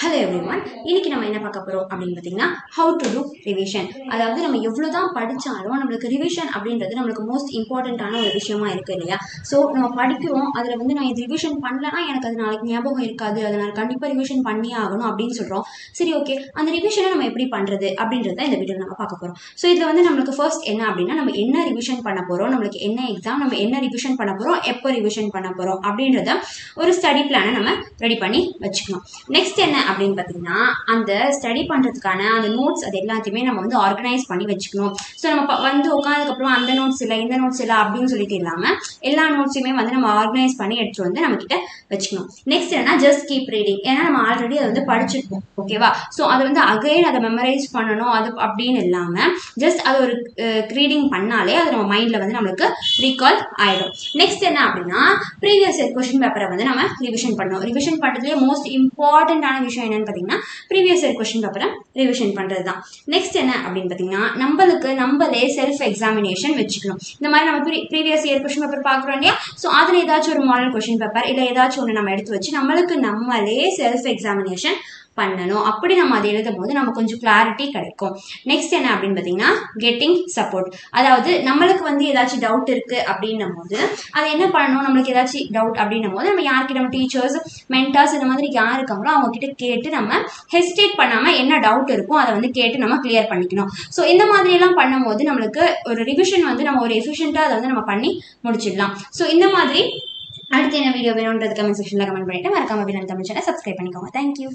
Hello everyone, இன்னைக்கு நம்ம என்ன பார்க்க போறோம் அப்படின்னு பார்த்தீங்கன்னா ஹவு டு டூ ரிவிஷன். அதாவது நம்ம எவ்வளோதான் படித்தாலும் நம்மளுக்கு ரிவிஷன் அப்படின்றது நம்மளுக்கு மோஸ்ட் இம்பார்ட்டண்ட்டான ஒரு விஷயமா இருக்கு இல்லையா? ஸோ நம்ம படிக்கிறோம், அதில் வந்து நான் இது ரிவிஷன் பண்ணலன்னா எனக்கு அது நாளைக்கு ஞாபகம் இருக்காது, அதை நான் கண்டிப்பாக ரிவிஷன் பண்ணியே ஆகணும் அப்படின்னு சொல்கிறோம். சரி, ஓகே, அந்த ரிவிஷனை நம்ம எப்படி பண்ணுறது அப்படின்றத இந்த வீடியோ நம்ம பார்க்க போகிறோம். ஸோ இதில் வந்து நம்மளுக்கு ஃபர்ஸ்ட் என்ன அப்படின்னா, நம்ம என்ன ரிவிஷன் பண்ண போகிறோம், நம்மளுக்கு என்ன எக்ஸாம், நம்ம என்ன ரிவிஷன் பண்ண போகிறோம், எப்போ ரிவிஷன் பண்ண போகிறோம் அப்படின்றத ஒரு ஸ்டடி பிளானை நம்ம ரெடி பண்ணி வச்சுக்கணும். நெக்ஸ்ட் என்ன அப்படின்னு பார்த்தீங்கன்னா, அந்த ஸ்டடி பண்ணுறதுக்கான அந்த நோட்ஸ் அது எல்லாத்தையுமே நம்ம வந்து ஆர்கனைஸ் பண்ணி வச்சுக்கணும். ஸோ நம்ம வந்து உட்காந்ததுக்கப்புறம் அந்த நோட்ஸ் இல்லை இந்த நோட்ஸ் இல்லை அப்படின்னு சொல்லிட்டு இல்லாமல் எல்லா நோட்ஸையுமே வந்து நம்ம ஆர்கனைஸ் பண்ணி எடுத்துட்டு வந்து நம்ம கிட்ட வச்சுக்கணும். நெக்ஸ்ட் என்ன, ஜஸ்ட் கீப் ரீடிங். ஏன்னா நம்ம ஆல்ரெடி அதை வந்து படிச்சிருப்போம், ஓகேவா? ஸோ அதை வந்து அகைன் அதை மெமரைஸ் பண்ணணும் அது அப்படின்னு இல்லாமல் ஜஸ்ட் அது ஒரு ரீடிங் பண்ணாலே அது நம்ம மைண்டில் வந்து நம்மளுக்கு ரீகால் ஆகிடும். நெக்ஸ்ட் என்ன அப்படின்னா, ப்ரீவியஸ் இயர் கொஸ்டின் பேப்பரை வந்து நம்ம ரிவிஷன் பண்ணணும். ரிவிஷன் பண்ணுறதுலேயே மோஸ்ட் இம்பார்ட்டண்ட்டான விஷயம் என்னன்னு பார்த்தீங்கன்னா, ப்ரீவியஸ் இயர் கொஸ்டின் பேப்பரை ரிவிஷன் பண்ணுறது தான். நெக்ஸ்ட் என்ன அப்படின்னு பார்த்தீங்கன்னா, நம்மளே செல்ஃப் எக்ஸாமினேஷன் வச்சுக்கணும். இந்த மாதிரி நம்ம ப்ரீவியஸ் இயர் கொஸ்டின் பேப்பர் பார்க்குறோம் இல்லையா? ஸோ அதில் ஏதாச்சும் ஒரு மாடல் கொஸ்டின் பேப்பர் இல்லை ஏதாச்சும் ஒன்று நம்ம எடுத்து வச்சு நம்மளே செல்ஃப் எக்ஸாமினேஷன் பண்ணணும். அப்படி நம்ம அதை எழுதும் போது நம்ம கொஞ்சம் கிளாரிட்டி கிடைக்கும். நெக்ஸ்ட் என்ன அப்படின்னு பார்த்தீங்கன்னா, கெட்டிங் சப்போர்ட். அதாவது நம்மளுக்கு வந்து ஏதாச்சும் டவுட் இருக்குது அப்படின்னும் போது அதை என்ன பண்ணணும், நம்மளுக்கு ஏதாச்சும் டவுட் அப்படின்னும் போது நம்ம யாருக்கு, நம்ம டீச்சர்ஸ், மென்டார்ஸ் இந்த மாதிரி யார் இருக்காங்களோ அவங்க கிட்ட கேட்டு நம்ம ஹெசிடேட் பண்ணாமல் என்ன டவுட் இருக்கும் அதை வந்து கேட்டு நம்ம கிளியர் பண்ணிக்கணும். ஸோ இந்த மாதிரியெல்லாம் பண்ணும்போது நம்மளுக்கு ஒரு ரிவிஷன் வந்து நம்ம ஒரு எஃபிஷியண்ட்டாக அதை வந்து நம்ம பண்ணி முடிச்சிடலாம். ஸோ இந்த மாதிரி அடுத்து என்ன வீடியோ வேணுன்றது கமெண்ட் செக்ஷனில் கமெண்ட் பண்ணிட்டு மறக்காம தமிழ் சேனலை சப்ஸ்கிரைப் பண்ணிக்கோங்க. தேங்க்யூ.